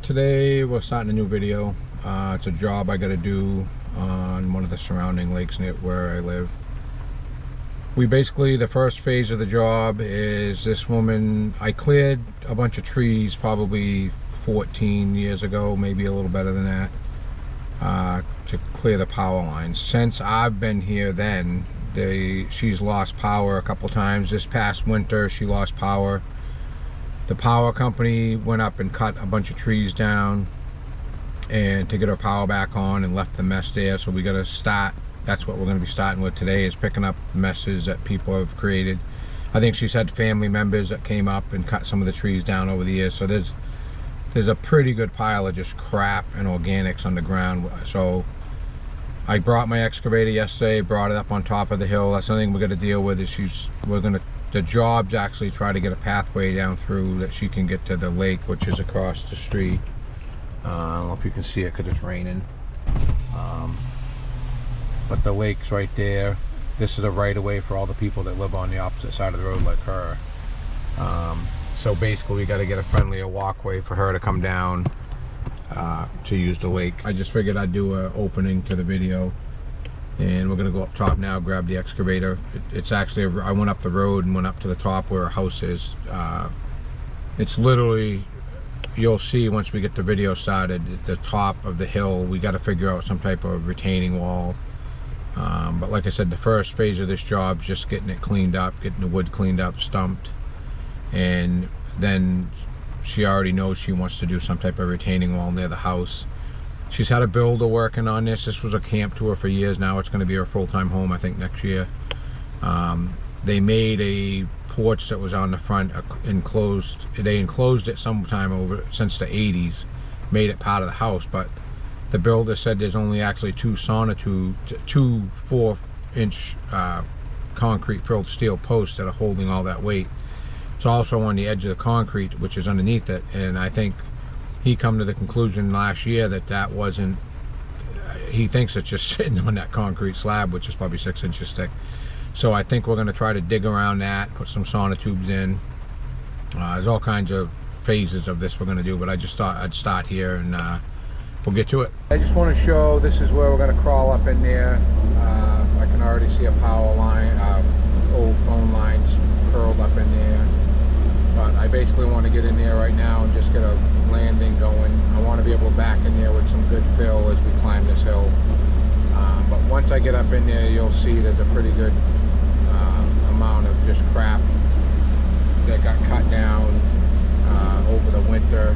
Today we're starting a new video. It's a job I got to do on one of the surrounding lakes near where I live. We basically, the first phase of the job is this woman, I cleared a bunch of trees probably 14 years ago, maybe a little better than that, to clear the power lines. Since I've been here then, she's lost power a couple times. This past winter she lost power. The power company went up and cut a bunch of trees down and to get our power back on and left the mess there. So we got to start. That's what we're going to be starting with today, is picking up messes that people have created. I think she's had family members that came up and cut some of the trees down over the years. So there's a pretty good pile of just crap and organics on the ground. So I brought my excavator yesterday, brought it up on top of the hill. That's something we're going to deal with. The job's actually try to get a pathway down through that she can get to the lake, which is across the street. I don't know if you can see it because it's raining. But the lake's right there. This is a right-of-way for all the people that live on the opposite side of the road like her. So basically we got to get a friendlier walkway for her to come down to use the lake. I just figured I'd do an opening to the video. And we're gonna go up top now, grab the excavator. It's actually, I went up the road and went up to the top where our house is. It's literally, you'll see once we get the video started, at the top of the hill. We got to figure out some type of retaining wall. But like I said, the first phase of this job is just getting it cleaned up, getting the wood cleaned up, stumped. And then she already knows she wants to do some type of retaining wall near the house. She's had a builder working on this. This was a camp to her for years now. It's going to be her full-time home, I think, next year. They made a porch that was on the front enclosed. They enclosed it sometime over since the 80s, made it part of the house. But the builder said there's only actually two 4-inch concrete filled steel posts that are holding all that weight. It's also on the edge of the concrete, which is underneath it, and I think he come to the conclusion last year that wasn't, he thinks it's just sitting on that concrete slab, which is probably 6 inches thick. So I think we're going to try to dig around that, put some sonotubes in. There's all kinds of phases of this we're going to do, but I just thought I'd start here and we'll get to it. I just want to show, this is where we're going to crawl up in there. I can already see a power line, old phone lines curled up in there. But I basically want to get in there right now and just get a landing going. I want to be able to back in there with some good fill as we climb this hill. But once I get up in there, you'll see there's a pretty good amount of just crap that got cut down over the winter.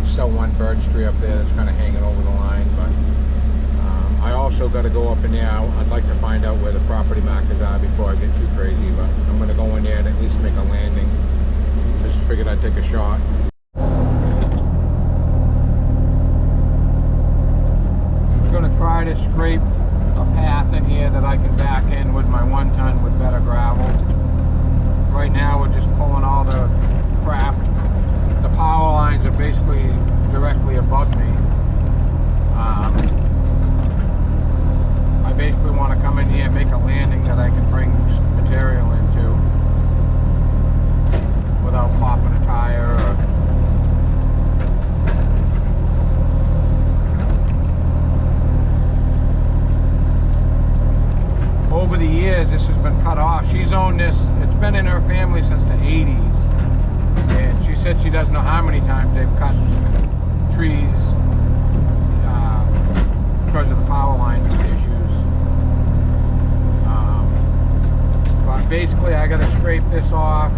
Still one birch tree up there that's kind of hanging over the line. But I also got to go up in there. I'd like to find out where the property markers are before I get too crazy. But I'm going to go in there and at least make a landing. Just figured I'd take a shot. I'm going to try to scrape a path in here that I can back in with my 1-ton with better gravel. Right now we're just pulling all the crap. The power lines are basically directly above me. I basically want to come in here and make a landing that I can bring material into without popping a tire Over the years this has been cut off. She's owned this, it's been in her family since the 80s, and she said she doesn't know how many times they've cut trees because of the power line issues. But basically I got to scrape this off,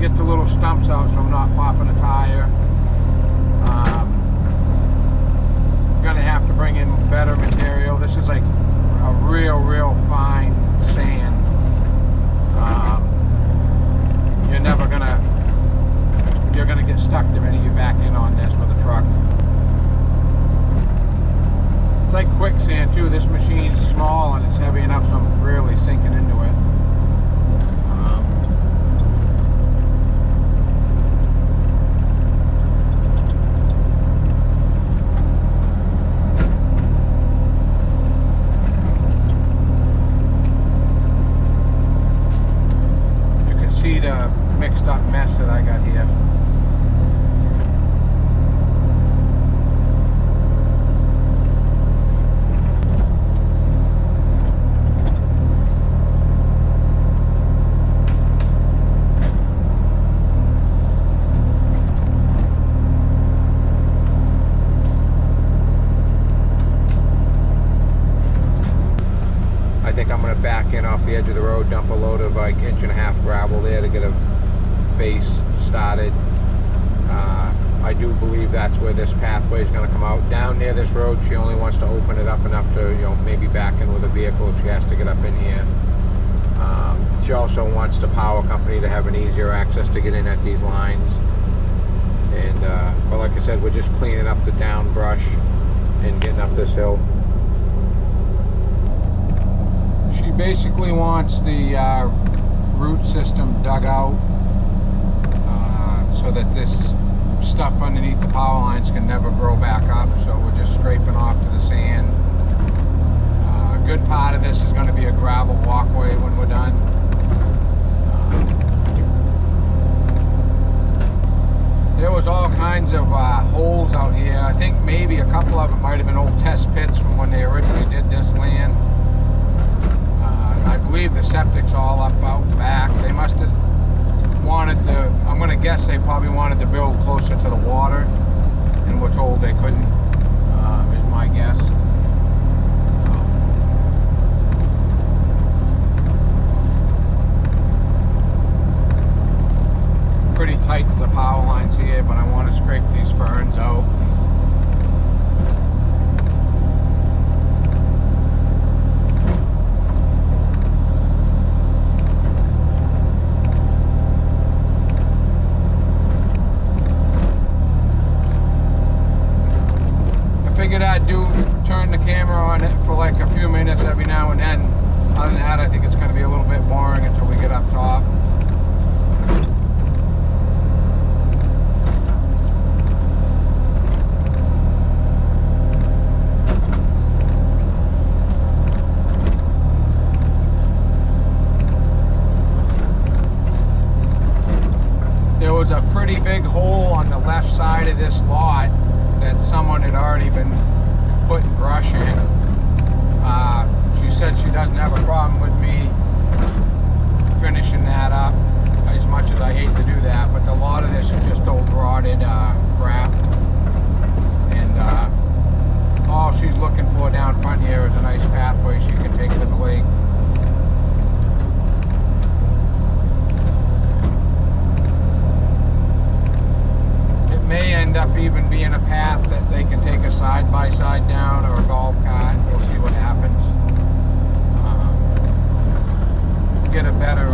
get the little stumps out so I'm not popping a tire. I'm gonna have to bring in better material. This is like a real fine sand. You're gonna get stuck the minute you back in on this with a truck. It's like quicksand too. This machine's small and it's heavy enough so I'm really sinking into it. Mixed up mess that I got here. back in off the edge of the road, dump a load of like 1.5-inch gravel there to get a base started. I do believe that's where this pathway is going to come out. Down near this road, she only wants to open it up enough to, you know, maybe back in with a vehicle if she has to get up in here. She also wants the power company to have an easier access to get in at these lines. And but like I said, we're just cleaning up the down brush and getting up this hill. She basically wants the root system dug out so that this stuff underneath the power lines can never grow back up. So we're just scraping off to the sand. A good part of this is going to be a gravel walkway when we're done. There was all kinds of holes out here. I think maybe a couple of them might have been old test pits from when they originally did this land. I believe the septic's all up out back. They must have wanted to, I'm going to guess they probably wanted to build closer to the water, and we're told they couldn't, is my guess. Pretty tight to the power lines here, but I want to scrape these ferns out. Figured I'd turn the camera on it for like a few minutes every now and then. Other than that, I think it's going to be a little bit boring until we get up top. There was a pretty big hole on the left side of this lot that someone had already been putting brush in. She said she doesn't have a problem with me finishing that up, as much as I hate to do that, but a lot of this is just old rotted crap. And all she's looking for down front here is a nice pathway she can take to the lake. May end up even being a path that they can take a side-by-side down, or a golf cart. We'll see what happens. Get a better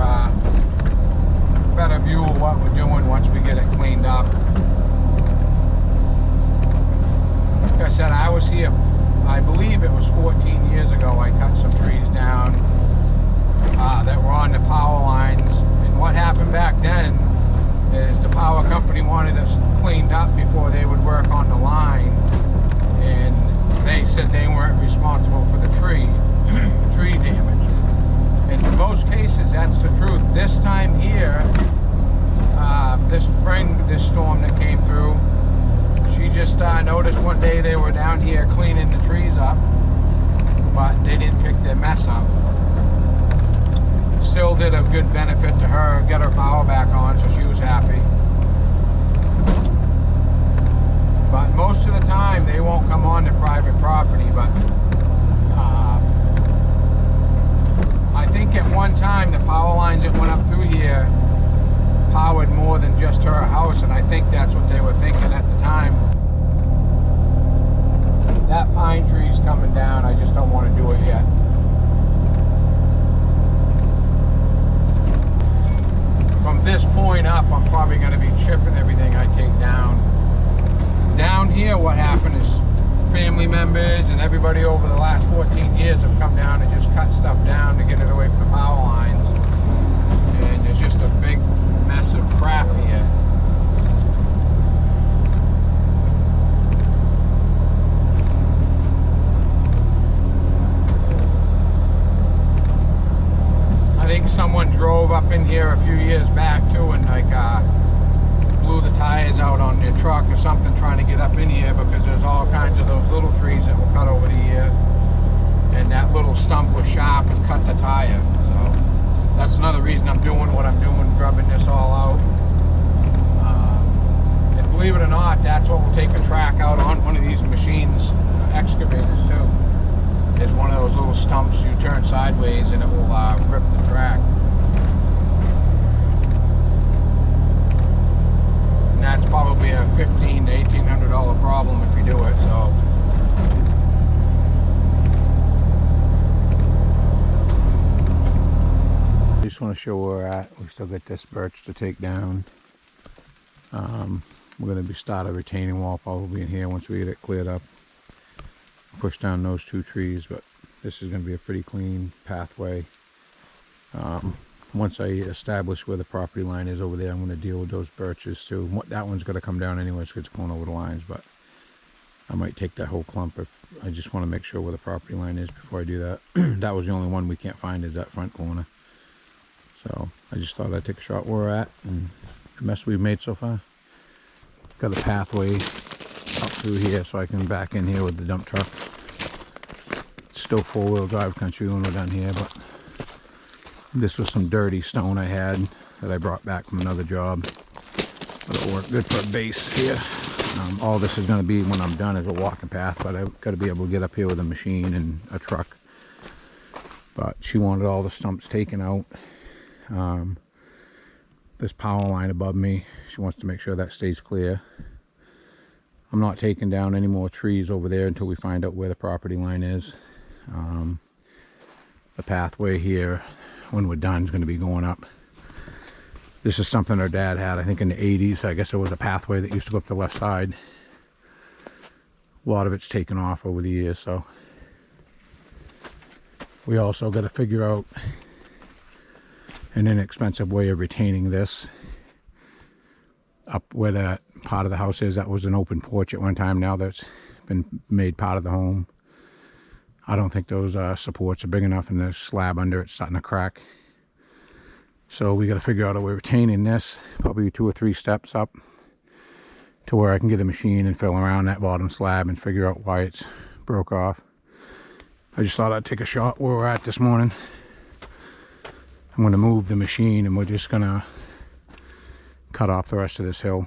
view of what we're doing once we get it cleaned up. Like I said, I was here, I believe it was 14 years ago, I cut some trees down that were on the power lines. And what happened back then is the power company wanted us cleaned up before they would work on the line, and they said they weren't responsible for the tree damage. And in most cases, that's the truth. This time here, this spring, this storm that came through, she just noticed one day they were down here cleaning the trees up, but they didn't pick their mess up. Still did a good benefit to her, get her power back on, so she was happy. But most of the time they won't come on to private property. But I think at one time the power lines that went up through here powered more than just her house, and I think that's what they were thinking at the time. That pine tree's coming down, I just don't want to do it yet. From this point up, I'm probably going to be chipping everything I take down. Down here, what happened is family members and everybody over the last 14 years have come down and just cut stuff down to get it away from the power lines. And there's just a big mess of crap here. I think someone drove up in here a few years back too, and like blew the tires out on their truck or something trying to get up in here, because there's all kinds of those little trees that were cut over the years, and that little stump was sharp and cut the tire. So that's another reason I'm doing what I'm doing, grubbing this all out. And believe it or not, that's what will take a track out on one of these machines, excavators too, is one of those little stumps you turn sideways and it will rip the track. And that's probably a $1,500 to $1,800 problem if you do it, so. I just want to show where we're at. We still got this birch to take down. We're going to start a retaining wall probably in here once we get it cleared up. Push down those 2 trees, but this is going to be a pretty clean pathway. Once I establish where the property line is over there, I'm going to deal with those birches too. That one's going to come down anyways because it's going over the lines, but I might take that whole clump if I just want to make sure where the property line is before I do that. That was the only one we can't find, is that front corner. So I just thought I'd take a shot where we're at and the mess we've made so far. Got a pathway up through here so I can back in here with the dump truck. Still 4-wheel drive country when we're done here, but this was some dirty stone I had that I brought back from another job. But it'll work good for a base here. All this is going to be when I'm done is a walking path, but I've got to be able to get up here with a machine and a truck. But she wanted all the stumps taken out. This power line above me, she wants to make sure that stays clear. I'm not taking down any more trees over there until we find out where the property line is. The pathway here, when we're done, is going to be going up. This is something her dad had, I think, in the 80s. I guess it was a pathway that used to go up the left side. A lot of it's taken off over the years, so we also got to figure out an inexpensive way of retaining this up where that part of the house is. That was an open porch at one time. Now that's been made part of the home. I don't think those supports are big enough, and the slab under it's starting to crack. So we got to figure out a way of retaining this, probably 2 or 3 steps up to where I can get a machine and fill around that bottom slab and figure out why it's broke off. I just thought I'd take a shot where we're at this morning. I'm going to move the machine and we're just going to cut off the rest of this hill.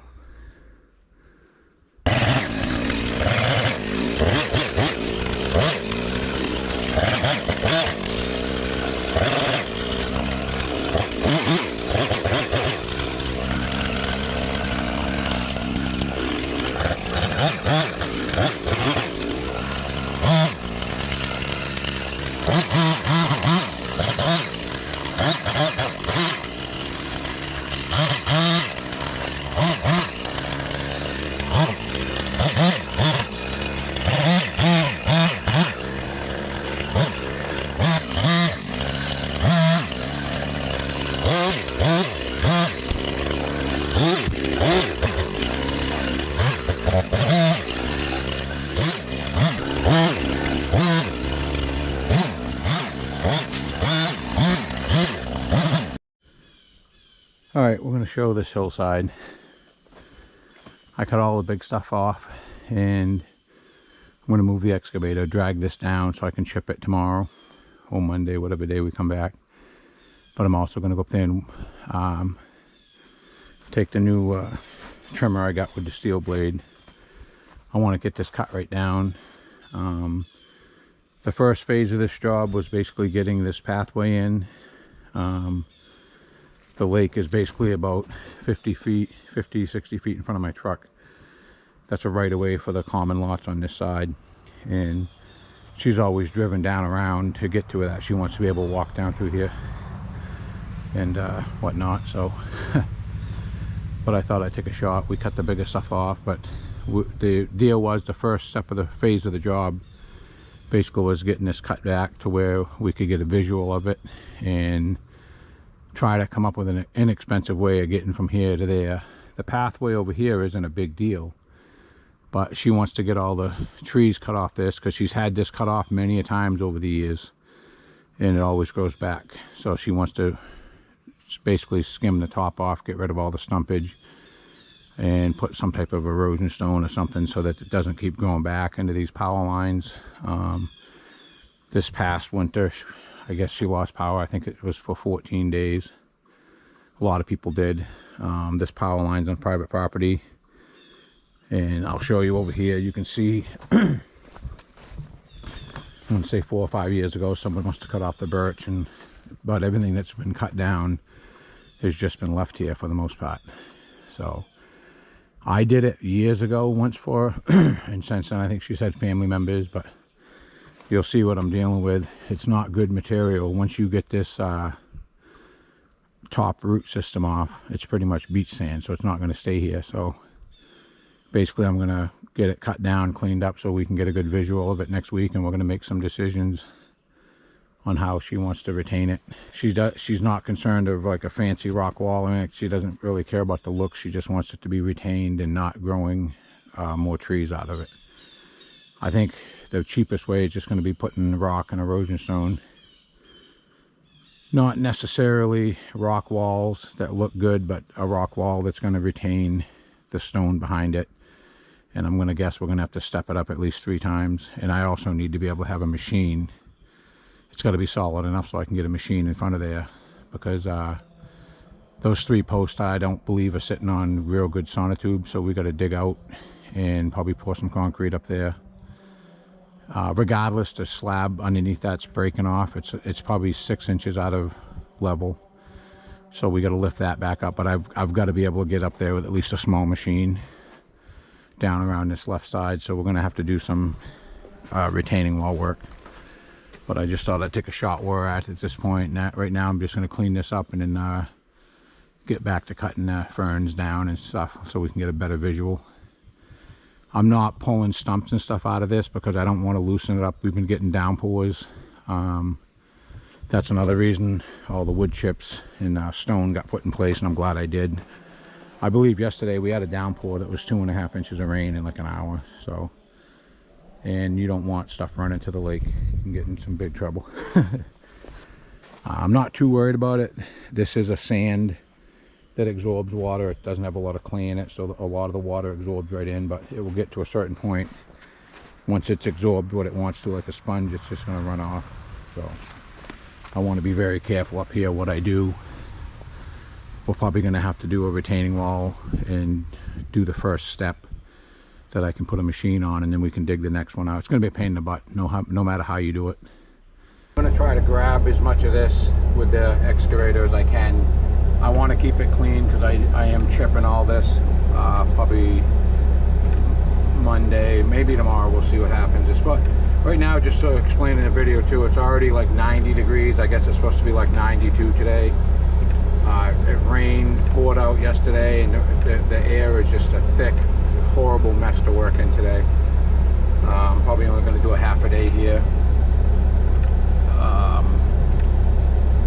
Alright, we're going to show this hillside. I cut all the big stuff off and I'm going to move the excavator, drag this down so I can chip it tomorrow or Monday, whatever day we come back. But I'm also going to go up there and take the new trimmer I got with the steel blade. I want to get this cut right down. The first phase of this job was basically getting this pathway in. The lake is basically about 50, 60 feet in front of my truck. That's a right of way for the common lots on this side. And she's always driven down around to get to that. She wants to be able to walk down through here and whatnot. So, but I thought I'd take a shot. We cut the bigger stuff off, but the deal was the first step of the phase of the job basically was getting this cut back to where we could get a visual of it and try to come up with an inexpensive way of getting from here to there. The pathway over here isn't a big deal, but she wants to get all the trees cut off this because she's had this cut off many a times over the years and it always grows back. So she wants to basically skim the top off, get rid of all the stumpage and put some type of erosion stone or something so that it doesn't keep going back into these power lines. This past winter, I guess she lost power. I think it was for 14 days. A lot of people did. This power line's on private property. And I'll show you over here. You can see I want to say 4 or 5 years ago, someone must have cut off the birch, but everything that's been cut down has just been left here for the most part. So I did it years ago once for her, and since then I think she's had family members, but you'll see what I'm dealing with. It's not good material. Once you get this top root system off, it's pretty much beach sand, so it's not going to stay here. So basically I'm going to get it cut down, cleaned up, so we can get a good visual of it next week, and we're going to make some decisions on how she wants to retain it. She's not concerned of like a fancy rock wall or anything. She doesn't really care about the look. She just wants it to be retained and not growing more trees out of it. I think the cheapest way is just going to be putting rock and erosion stone. Not necessarily rock walls that look good, but a rock wall that's going to retain the stone behind it. And I'm going to guess we're going to have to step it up at least 3 times. And I also need to be able to have a machine. It's got to be solid enough so I can get a machine in front of there, because those 3 posts I don't believe are sitting on real good sonotubes, so we got to dig out and probably pour some concrete up there. Regardless, the slab underneath that's breaking off. It's probably 6 inches out of level, so we got to lift that back up. But I've got to be able to get up there with at least a small machine down around this left side, so we're going to have to do some retaining wall work. But I just thought I'd take a shot where we're at this point. Right now I'm just going to clean this up and then get back to cutting the ferns down and stuff so we can get a better visual. I'm not pulling stumps and stuff out of this because I don't want to loosen it up. We've been getting downpours. That's another reason all the wood chips and stone got put in place, and I'm glad I did. I believe yesterday we had a downpour that was 2.5 inches of rain in like an hour. So, and you don't want stuff running to the lake. You can get in some big trouble. I'm not too worried about it. This is a sand that absorbs water. It doesn't have a lot of clay in it, so a lot of the water absorbs right in, but it will get to a certain point. Once it's absorbed what it wants to, like a sponge, it's just going to run off. So I want to be very careful up here what I do. We're probably going to have to do a retaining wall and do the first step that I can put a machine on, and then we can dig the next one out. It's going to be a pain in the butt, no matter how you do it. I'm going to try to grab as much of this with the excavator as I can. I want to keep it clean because I am chipping all this. Probably Monday, maybe tomorrow, we'll see what happens. But right now, just to explain in the video too, it's already like 90 degrees. I guess it's supposed to be like 92 today. It rained, poured out yesterday, and the air is just a thick, horrible mess to work in today. I'm probably only going to do a half a day here.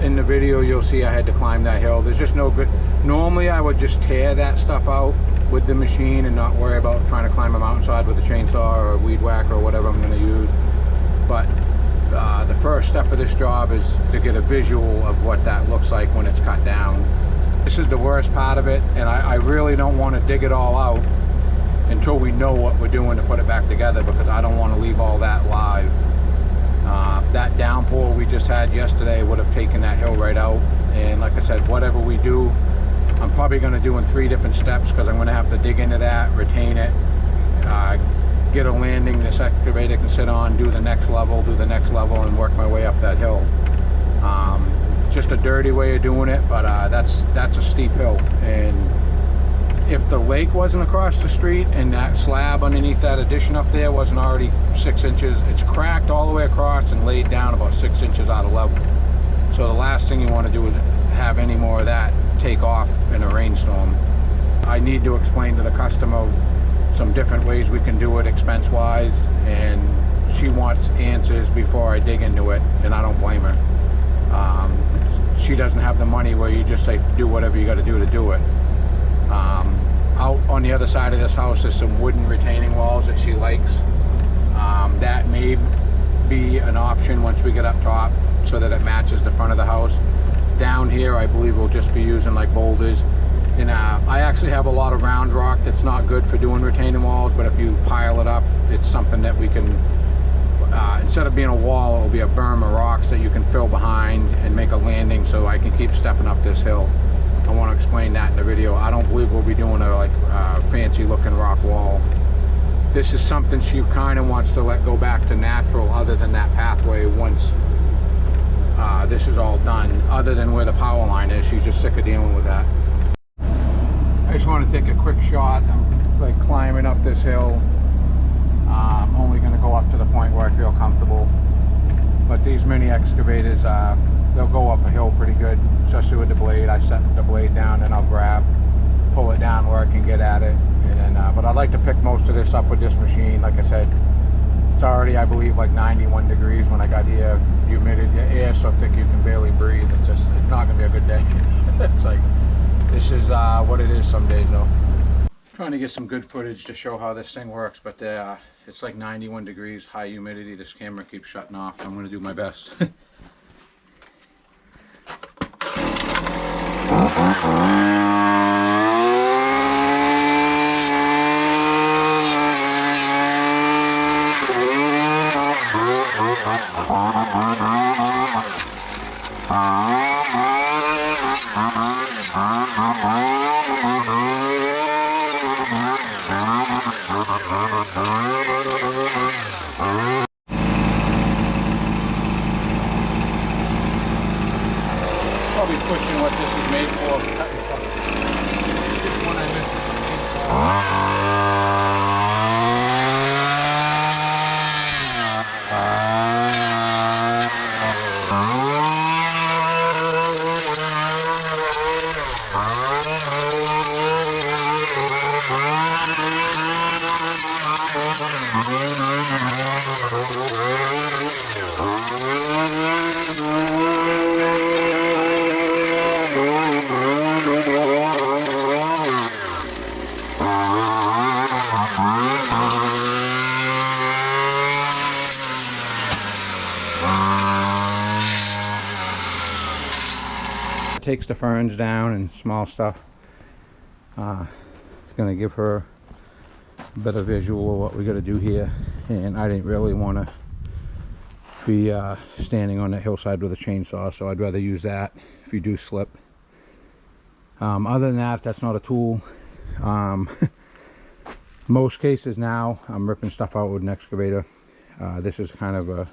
In the video you'll see I had to climb that hill. There's just no good. Normally I would just tear that stuff out with the machine and not worry about trying to climb a mountainside with a chainsaw or a weed whacker or whatever I'm going to use. But the first step of this job is to get a visual of what that looks like when it's cut down. This is the worst part of it, and I really don't want to dig it all out until we know what we're doing to put it back together, because I don't want to leave all that live. That downpour we just had yesterday would have taken that hill right out, and like I said, whatever we do, I'm probably going to do in 3 different steps, because I'm going to have to dig into that, retain it, get a landing this excavator can sit on, do the next level, and work my way up that hill. Just a dirty way of doing it, but that's a steep hill, and if the lake wasn't across the street and that slab underneath that addition up there wasn't already 6 inches, it's cracked all the way across and laid down about 6 inches out of level. So the last thing you want to do is have any more of that take off in a rainstorm. I need to explain to the customer some different ways we can do it expense-wise, and she wants answers before I dig into it, and I don't blame her. She doesn't have the money where you just say do whatever you got to do it. Out on the other side of this house there's some wooden retaining walls that she likes. That may be an option once we get up top so that it matches the front of the house. Down here I believe we'll just be using like boulders, and I actually have a lot of round rock that's not good for doing retaining walls, but if you pile it up, it's something that we can, instead of being a wall, it will be a berm of rocks that you can fill behind and make a landing so I can keep stepping up this hill. I want to explain that in the video. I don't believe we'll be doing a fancy looking rock wall. this is something she kind of wants to let go back to natural, other than that pathway once this is all done. Other than where the power line is, she's just sick of dealing with that. I just want to take a quick shot. I'm like climbing up this hill. I'm only going to go up to the point where I feel comfortable. But these mini excavators, they'll go up a hill pretty good, especially with the blade. I set the blade down and I'll pull it down where I can get at it. And then, but I'd like to pick most of this up with this machine. Like I said, it's already, I believe, like 91 degrees when I got here. Humidity, the air so thick you can barely breathe. It's not going to be a good day. It's like, this is what it is some days though. Trying to get some good footage to show how this thing works, but it's like 91 degrees, high humidity. This camera keeps shutting off. I'm going to do my best. Probably pushing what this is made for. This one I missed. Takes the ferns down and small stuff. It's gonna give her a better visual of what we got to do here, and I didn't really want to be standing on that hillside with a chainsaw, so I'd rather use that if you do slip. Other than that, that's not a tool. Most cases now I'm ripping stuff out with an excavator. This is kind of a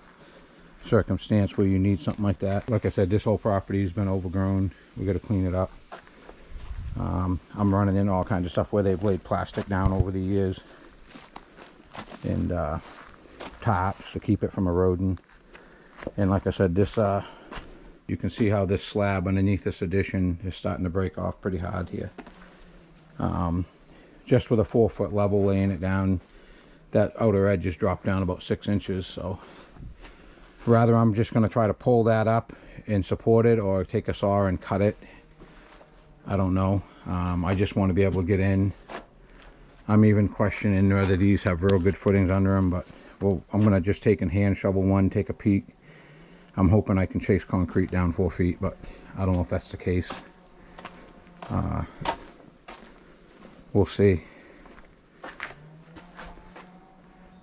circumstance where you need something like that. Like I said, this whole property has been overgrown. We got to clean it up. I'm running in all kinds of stuff where they've laid plastic down over the years, and tops to keep it from eroding. And like I said, this you can see how this slab underneath this addition is starting to break off pretty hard here. Just with a 4-foot level laying it down, that outer edge has dropped down about 6 inches. So rather I'm just going to try to pull that up and support it, or take a saw and cut it. I don't know. I just want to be able to get in. I'm even questioning whether these have real good footings under them, but well, I'm going to just take and hand shovel one, take a peek. I'm hoping I can chase concrete down 4 feet, but I don't know if that's the case. We'll see.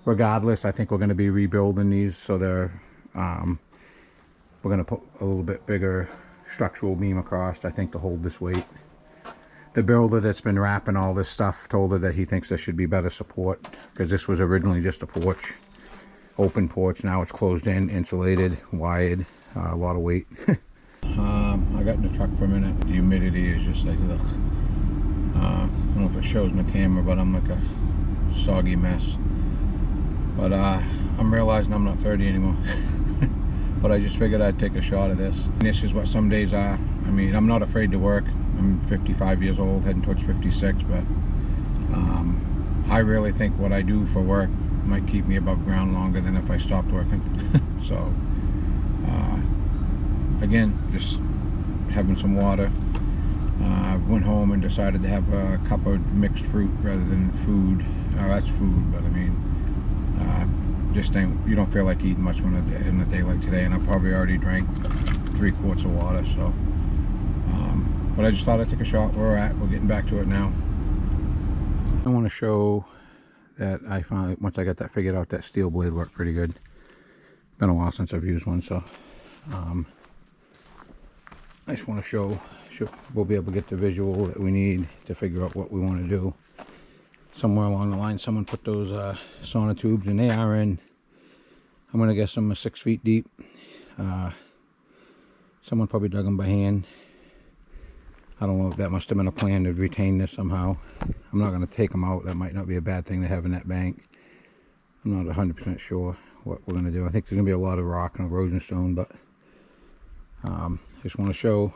Regardless, I think we're going to be rebuilding these, so they're we're going to put a little bit bigger structural beam across, I think, to hold this weight. The builder that's been wrapping all this stuff told her that he thinks there should be better support, because this was originally just a porch, open porch. Now it's closed in, insulated, wired, a lot of weight. I got in the truck for a minute. The humidity is just like, ugh. I don't know if it shows in the camera, but I'm like a soggy mess. But I'm realizing I'm not 30 anymore. But I just figured I'd take a shot of this. This is what some days are. I mean, I'm not afraid to work. I'm 55 years old, heading towards 56, but I really think what I do for work might keep me above ground longer than if I stopped working. So again, just having some water. Went home and decided to have a cup of mixed fruit rather than food. That's food, but I mean, just think you don't feel like eating much in a day like today, and I probably already drank 3 quarts of water. So but I just thought I'd take a shot where we're at. We're getting back to it now. I want to show that I finally, once I got that figured out, that steel blade worked pretty good. Been a while since I've used one, so I just want to show we'll be able to get the visual that we need to figure out what we want to do. somewhere along the line someone put those sonotubes, and they are in, I'm gonna guess them 6 feet deep. Someone probably dug them by hand. I don't know if that must have been a plan to retain this somehow. I'm not going to take them out. That might not be a bad thing to have in that bank. I'm not 100% sure what we're going to do. I think there's going to be a lot of rock and erosion stone, but just want to show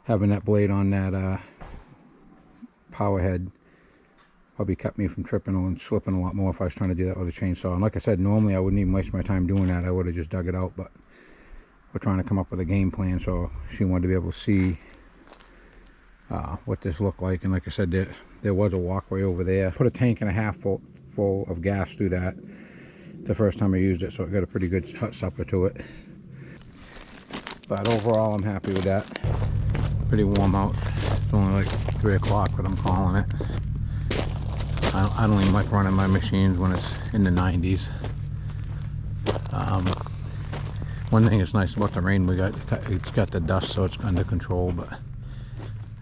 having that blade on that power head probably kept me from tripping and slipping a lot more if I was trying to do that with a chainsaw. And like I said, normally I wouldn't even waste my time doing that. I would have just dug it out, but we're trying to come up with a game plan, so she wanted to be able to see what this looked like. And like I said, there was a walkway over there. Put a tank and a half full of gas through that the first time I used it, so it got a pretty good hot supper to it. But overall, I'm happy with that. Pretty warm out. It's only like 3 o'clock, but I'm calling it. I don't even like running my machines when it's in the 90s. One thing that's nice about the rain we got, it's got the dust, so it's under control, but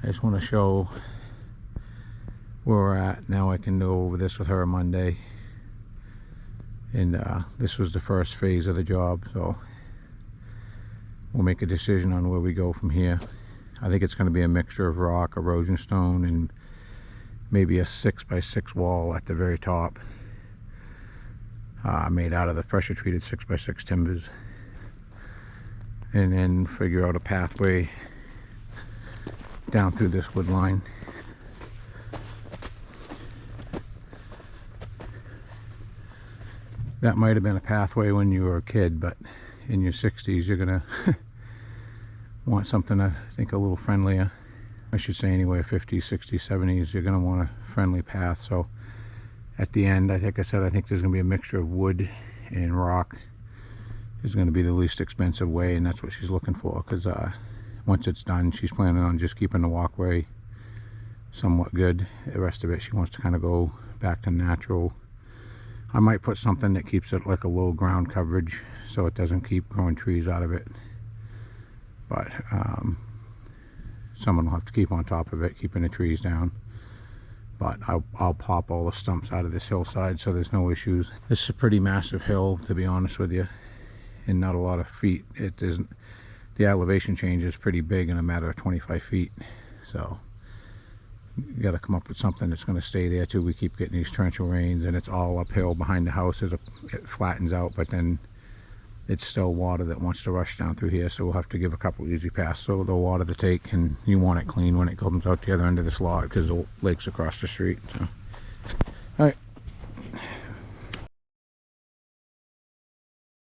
I just want to show where we're at. Now I can go over this with her Monday. And this was the first phase of the job, so we'll make a decision on where we go from here. I think it's going to be a mixture of rock, erosion stone, and maybe a 6x6 wall at the very top, made out of the pressure treated 6x6 timbers. And then figure out a pathway down through this wood line. That might have been a pathway when you were a kid, but in your 60s you're gonna want something, I think, a little friendlier. I should say anyway, 50s, 60s, 70s, you're gonna want a friendly path. So at the end, I think there's gonna be a mixture of wood and rock. Is going to be the least expensive way, and that's what she's looking for, because once it's done, she's planning on just keeping the walkway somewhat good. The rest of it, she wants to kind of go back to natural. I might put something that keeps it like a low ground coverage, so it doesn't keep growing trees out of it, but someone will have to keep on top of it, keeping the trees down. But I'll pop all the stumps out of this hillside, so there's no issues. This is a pretty massive hill, to be honest with you, and not a lot of feet. It isn't, the elevation change is pretty big in a matter of 25 feet. So you got to come up with something that's going to stay there till we keep getting these torrential rains. And it's all uphill behind the house. It flattens out, but then it's still water that wants to rush down through here. So we'll have to give a couple easy passes so the water to take, and you want it clean when it comes out the other end of this lot, because the lake's across the street. So, all right.